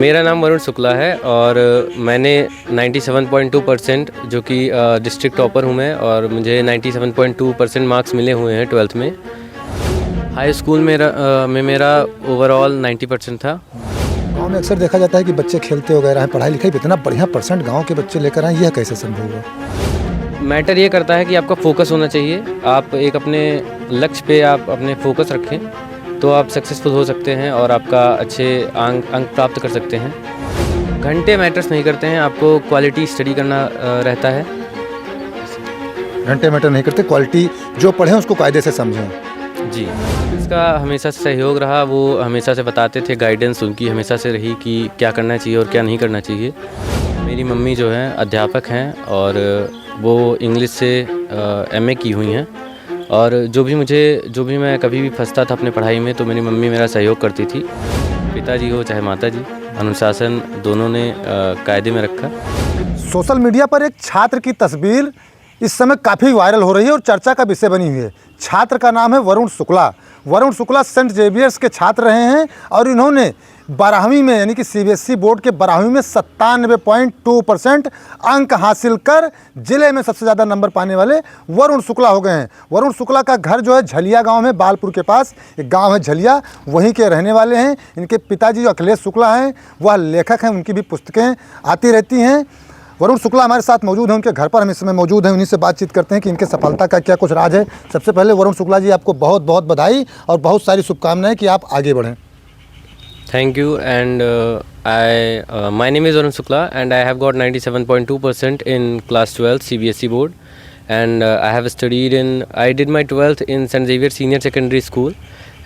मेरा नाम वरुण शुक्ला है और मैंने 97.2% जो कि डिस्ट्रिक्ट टॉपर हूँ मैं, और मुझे 97.2% मार्क्स मिले हुए हैं 12th में। हाई स्कूल में मेरा ओवरऑल 90% था। गाँव में अक्सर देखा जाता है कि बच्चे खेलते वगैरह हैं, पढ़ाई लिखाई पे इतना बढ़िया परसेंट गाँव के बच्चे लेकर आए, यह कैसे संभव हुआ? मैटर ये करता है कि आपका फोकस होना चाहिए। आप एक अपने लक्ष्य पे आप अपने फोकस रखें तो आप सक्सेसफुल हो सकते हैं और आपका अच्छे अंक प्राप्त कर सकते हैं। घंटे मैटर्स नहीं करते हैं, आपको क्वालिटी स्टडी करना रहता है। घंटे मैटर नहीं करते, क्वालिटी जो पढ़ें उसको कायदे से समझें। जी, इसका हमेशा से सहयोग रहा। वो हमेशा से बताते थे, गाइडेंस उनकी हमेशा से रही कि क्या करना चाहिए और क्या नहीं करना चाहिए। मेरी मम्मी जो हैं अध्यापक हैं और वो इंग्लिश से एमए की हुई हैं, और जो भी मैं कभी भी फंसता था अपने पढ़ाई में तो मेरी मम्मी मेरा सहयोग करती थी। पिताजी हो चाहे माताजी, अनुशासन दोनों ने कायदे में रखा। सोशल मीडिया पर एक छात्र की तस्वीर इस समय काफ़ी वायरल हो रही है और चर्चा का विषय बनी हुई है। छात्र का नाम है वरुण शुक्ला। वरुण शुक्ला सेंट जेवियर्स के छात्र रहे हैं और इन्होंने 12वीं में यानी कि सीबीएसई बोर्ड के 12वीं में 97.2% अंक हासिल कर जिले में सबसे ज़्यादा नंबर पाने वाले वरुण शुक्ला हो गए हैं। वरुण शुक्ला का घर जो है झलिया गांव में, बालपुर के पास एक गांव है झलिया, वहीं के रहने वाले हैं। इनके पिताजी जो अखिलेश शुक्ला हैं वह लेखक हैं, उनकी भी पुस्तकें आती रहती हैं। वरुण शुक्ला हमारे साथ मौजूद हैं, उनके घर पर हम इस समय मौजूद हैं, उन्हीं से बातचीत करते हैं कि इनके सफलता का क्या कुछ राज है। सबसे पहले वरुण शुक्ला जी, आपको बहुत बहुत बधाई और बहुत सारी शुभकामनाएं कि आप आगे बढ़ें। Thank you, and my name is Varun Shukla and I have got 97.2% in class 12 CBSE board, and I did my 12th in St. Xavier Senior Secondary School,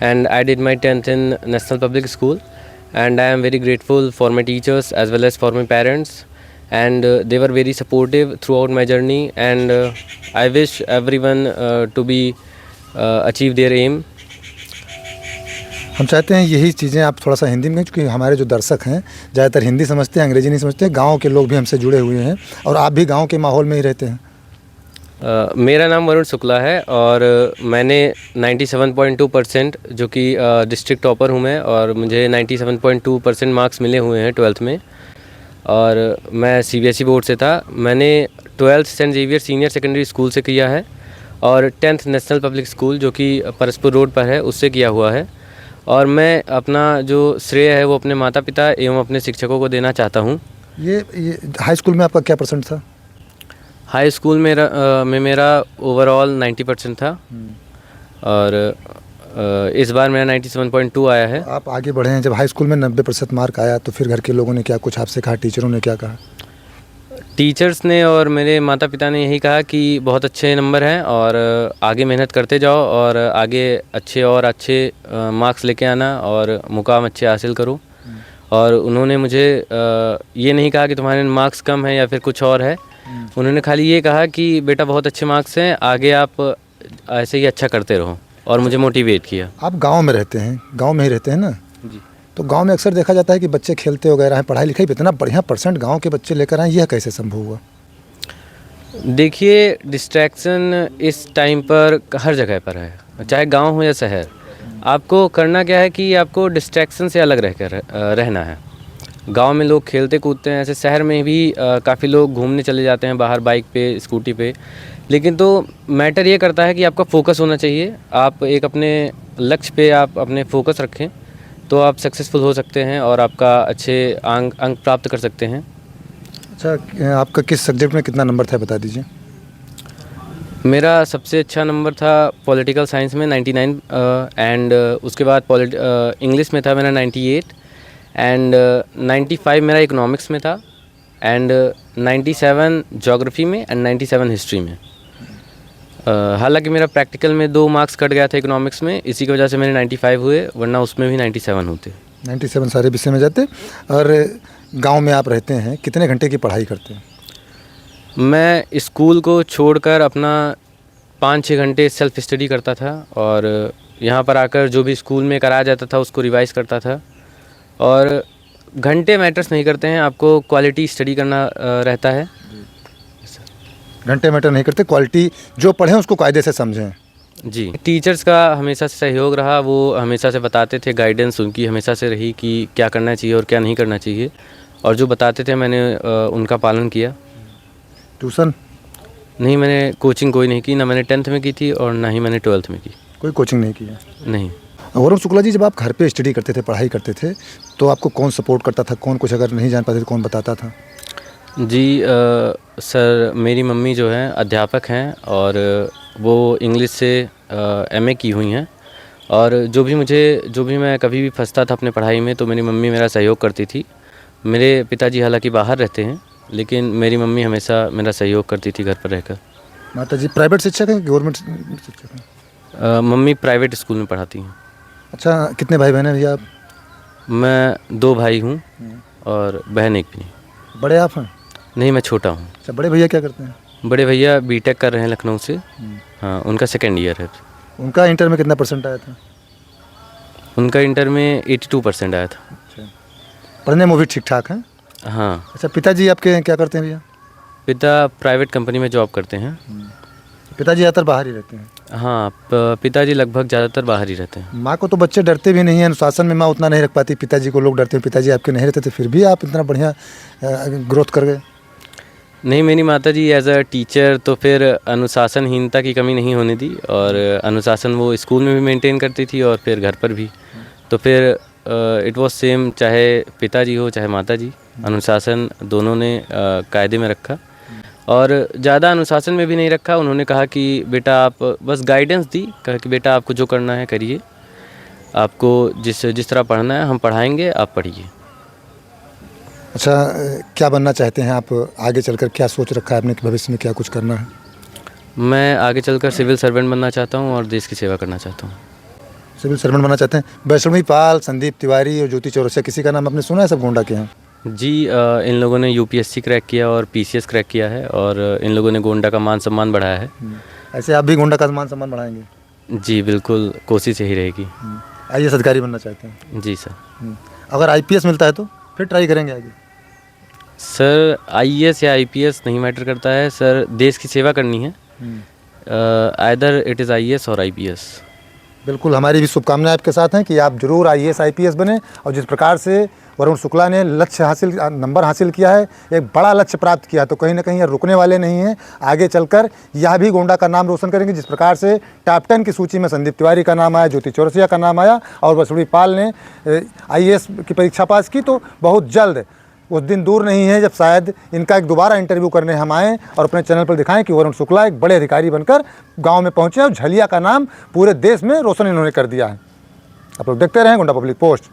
and I did my 10th in National Public School, and I am very grateful for my teachers as well as for my parents, and they were very supportive throughout my journey, and I wish everyone to be achieve their aim. हम चाहते हैं यही चीज़ें आप थोड़ा सा हिंदी में, क्योंकि हमारे जो दर्शक हैं ज़्यादातर हिंदी समझते हैं, अंग्रेजी नहीं समझते। गांव के लोग भी हमसे जुड़े हुए हैं और आप भी गांव के माहौल में ही रहते हैं। मेरा नाम वरुण शुक्ला है और मैंने 97.2% जो कि डिस्ट्रिक्ट टॉपर हूँ मैं, और मुझे 97.2% मार्क्स मिले हुए हैं 12th में, और मैं सीबीएसई बोर्ड से था। मैंने 12th saint Xavier senior secondary school से किया है और 10th नेशनल पब्लिक स्कूल जो कि परसपुर रोड पर है उससे किया हुआ है। और मैं अपना जो श्रेय है वो अपने माता पिता एवं अपने शिक्षकों को देना चाहता हूँ। ये हाई स्कूल में आपका क्या परसेंट था? हाई स्कूल में मेरा ओवरऑल 90% था और इस बार मेरा 97.2 आया है। आप आगे बढ़े हैं। जब हाई स्कूल में 90% मार्क आया तो फिर घर के लोगों ने क्या कुछ आपसे कहा, टीचरों ने क्या कहा? टीचर्स ने और मेरे माता पिता ने यही कहा कि बहुत अच्छे नंबर हैं और आगे मेहनत करते जाओ और आगे अच्छे मार्क्स लेके आना और मुकाम अच्छे हासिल करो। और उन्होंने मुझे ये नहीं कहा कि तुम्हारे मार्क्स कम है या फिर कुछ और है। उन्होंने खाली ये कहा कि बेटा बहुत अच्छे मार्क्स हैं, आगे आप ऐसे ही अच्छा करते रहो, और मुझे मोटिवेट किया। आप गाँव में रहते हैं, गाँव में ही रहते हैं ना जी। तो गांव में अक्सर देखा जाता है कि बच्चे खेलते वगैरह हैं, पढ़ाई लिखाई पे इतना बढ़िया परसेंट गांव के बच्चे लेकर आए, यह कैसे संभव हुआ? देखिए, डिस्ट्रैक्शन इस टाइम पर हर जगह पर है, चाहे गांव हो या शहर। आपको करना क्या है कि आपको डिस्ट्रैक्शन से अलग रहना है। गांव में लोग खेलते कूदते हैं, ऐसे शहर में भी काफ़ी लोग घूमने चले जाते हैं बाहर बाइक पे, स्कूटी पे। लेकिन तो मैटर ये करता है कि आपका फोकस होना चाहिए। आप एक अपने लक्ष्य पे आप अपने फोकस रखें तो आप सक्सेसफुल हो सकते हैं और आपका अच्छे अंक प्राप्त कर सकते हैं। अच्छा, आपका किस सब्जेक्ट में कितना नंबर था बता दीजिए? मेरा सबसे अच्छा नंबर था पॉलिटिकल साइंस में 99, एंड उसके बाद इंग्लिश में था मेरा 98, एंड 95 मेरा इकोनॉमिक्स में था, एंड 97 ज्योग्राफी में, एंड 97 हिस्ट्री में। हालांकि मेरा प्रैक्टिकल में 2 मार्क्स कट गया था इकोनॉमिक्स में, इसी की वजह से मेरे 95 हुए, वरना उसमें भी 97 होते। 97 सारे विषय में जाते। और गांव में आप रहते हैं, कितने घंटे की पढ़ाई करते हैं? मैं स्कूल को छोड़कर अपना 5-6 घंटे सेल्फ स्टडी करता था, और यहाँ पर आकर जो भी स्कूल में कराया जाता था उसको रिवाइज़ करता था। और घंटे मैटर्स नहीं करते हैं, आपको क्वालिटी स्टडी करना रहता है। घंटे मैटर नहीं करते, क्वालिटी जो पढ़ें उसको कायदे से समझें। जी, टीचर्स का हमेशा से सहयोग रहा, वो हमेशा से बताते थे, गाइडेंस उनकी हमेशा से रही कि क्या करना चाहिए और क्या नहीं करना चाहिए, और जो बताते थे मैंने उनका पालन किया। ट्यूशन? नहीं, मैंने कोचिंग कोई नहीं की, ना मैंने 10th में की थी और ना ही मैंने 12th में की। कोई कोचिंग नहीं की है? नहीं। वरुण शुक्ला जी, जब आप घर पे स्टडी करते थे, पढ़ाई करते थे, तो आपको कौन सपोर्ट करता था? कौन कुछ अगर नहीं जान पाते तो कौन बताता था? जी सर, मेरी मम्मी जो हैं अध्यापक हैं और वो इंग्लिश से एमए की हुई हैं, और जो भी मैं कभी भी फंसता था अपने पढ़ाई में तो मेरी मम्मी मेरा सहयोग करती थी। मेरे पिताजी हालांकि बाहर रहते हैं, लेकिन मेरी मम्मी हमेशा मेरा सहयोग करती थी घर पर रहकर। माता जी प्राइवेट शिक्षक हैं कि गवर्नमेंट शिक्षक हैं? मम्मी प्राइवेट स्कूल में पढ़ाती हैं। अच्छा, कितने भाई बहन हैं भैया आप? मैं 2 भाई हूँ और बहन एक भी नहीं। बड़े आप हैं? नहीं, मैं छोटा हूँ। अच्छा, बड़े भैया क्या करते हैं? बड़े भैया बीटेक कर रहे हैं लखनऊ से। हाँ, उनका 2nd ईयर है। उनका इंटर में कितना परसेंट आया था? उनका इंटर में 82% आया था। अच्छा, पढ़ने में वो भी ठीक ठाक हैं? हाँ। अच्छा, पिताजी आपके क्या करते हैं भैया? पिता प्राइवेट कंपनी में जॉब करते हैं। पिताजी ज़्यादातर बाहर ही रहते हैं? हाँ, पिताजी लगभग ज़्यादातर बाहर ही रहते हैं। माँ को तो बच्चे डरते भी नहीं हैं, अनुशासन में माँ उतना नहीं रख पाती, पिताजी को लोग डरते हैं। पिताजी आपके नहीं रहते थे, फिर भी आप इतना बढ़िया ग्रोथ कर गए। नहीं, मेरी माताजी एज अ टीचर तो फिर अनुशासनहीनता की कमी नहीं होने दी, और अनुशासन वो स्कूल में भी मेंटेन करती थी और फिर घर पर भी। तो फिर इट वाज सेम, चाहे पिताजी हो चाहे माताजी, अनुशासन दोनों ने कायदे में रखा, और ज़्यादा अनुशासन में भी नहीं रखा। उन्होंने कहा कि बेटा आप, बस गाइडेंस दी, कहा कि बेटा आपको जो करना है करिए, आपको जिस तरह पढ़ना है हम पढ़ाएंगे, आप पढ़िए। अच्छा, क्या बनना चाहते हैं आप आगे चलकर? क्या सोच रखा है आपने कि भविष्य में क्या कुछ करना है? मैं आगे चलकर सिविल सर्वेंट बनना चाहता हूँ और देश की सेवा करना चाहता हूँ। सिविल सर्वेंट बनना चाहते हैं? वैष्णवी पाल, संदीप तिवारी और ज्योति चौरसिया, किसी का नाम आपने सुना है? सब गोंडा के हैं? जी, इन लोगों ने यूपीएससी क्रैक किया और पीसीएस क्रैक किया है, और इन लोगों ने गोंडा का मान सम्मान बढ़ाया है। ऐसे आप भी गोंडा का मान सम्मान बढ़ाएंगे? जी बिल्कुल, कोशिश यही रहेगी। आईएएस अधिकारी बनना चाहते हैं? जी सर। अगर आईपीएस मिलता है तो फिर ट्राई करेंगे आगे? सर, आईएएस या आईपीएस नहीं मैटर करता है सर, देश की सेवा करनी है। आइदर इट इज़ आईएएस और आईपीएस। बिल्कुल, हमारी भी शुभकामनाएं आपके साथ हैं कि आप जरूर आईएएस आईपीएस बने, और जिस प्रकार से वरुण शुक्ला ने नंबर हासिल किया है, एक बड़ा लक्ष्य प्राप्त किया, तो कहीं ना कहीं ये रुकने वाले नहीं हैं। आगे चलकर यह भी गोंडा का नाम रोशन करेंगे। जिस प्रकार से टॉप 10 की सूची में संदीप तिवारी का नाम आया, ज्योति चौरसिया का नाम आया, और वैष्णवी पाल ने आईएएस की परीक्षा पास की, तो बहुत जल्द उस दिन दूर नहीं है जब शायद इनका एक दोबारा इंटरव्यू करने हम आएँ और अपने चैनल पर दिखाएं कि वरुण शुक्ला एक बड़े अधिकारी बनकर गांव में पहुंचे, और झलिया का नाम पूरे देश में रोशन इन्होंने कर दिया है। आप लोग देखते रहें गोंडा पब्लिक पोस्ट।